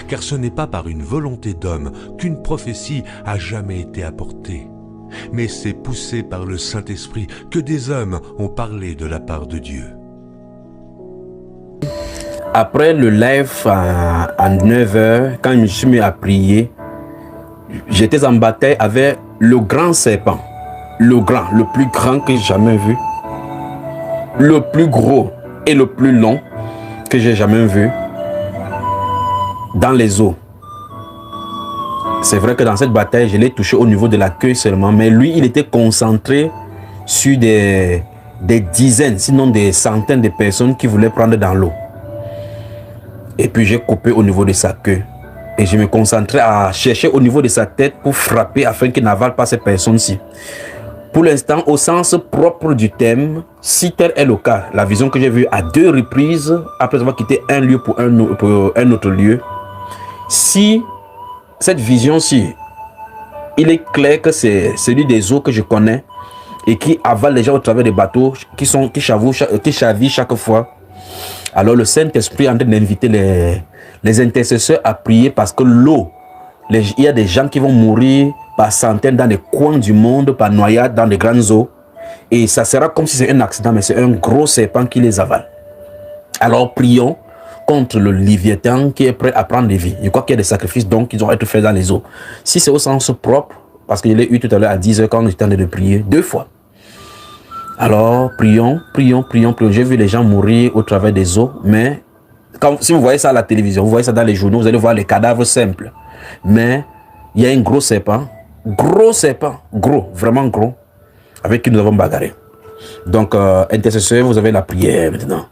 car ce n'est pas par une volonté d'homme qu'une prophétie a jamais été apportée, mais c'est poussé par le Saint-Esprit que des hommes ont parlé de la part de Dieu. Après le live à 9h, quand je me suis mis à prier, j'étais en bataille avec le grand serpent. Le plus grand que j'ai jamais vu. Le plus gros et le plus long que j'ai jamais vu dans les eaux. C'est vrai que dans cette bataille, je l'ai touché au niveau de la queue seulement, mais lui, il était concentré sur des dizaines, sinon des centaines de personnes qui voulaient prendre dans l'eau. Et puis j'ai coupé au niveau de sa queue. Et je me concentrais à chercher au niveau de sa tête pour frapper afin qu'il n'avale pas ces personnes-ci. Pour l'instant, au sens propre du thème, si tel est le cas, la vision que j'ai vue à 2 reprises, après avoir quitté un lieu pour un autre lieu, si cette vision-ci, il est clair que c'est celui des eaux que je connais et qui avale les gens au travers des bateaux, qui chavillent chaque fois, alors le Saint-Esprit est en train d'inviter les intercesseurs à prier parce que l'eau, il y a des gens qui vont mourir par centaines dans les coins du monde, par noyade dans les grandes eaux. Et ça sera comme si c'est un accident, mais c'est un gros serpent qui les avale. Alors prions contre le Léviathan qui est prêt à prendre des vies. Je crois qu'il y a des sacrifices donc qui doivent être faits dans les eaux. Si c'est au sens propre, parce que je l'ai eu tout à l'heure à 10h quand j'étais en train de prier, 2 fois. Alors, prions. J'ai vu les gens mourir au travers des eaux, mais si vous voyez ça à la télévision, vous voyez ça dans les journaux, vous allez voir les cadavres simples. Mais il y a un gros serpent, vraiment gros, avec qui nous avons bagarré. Donc, intercesseur, vous avez la prière maintenant.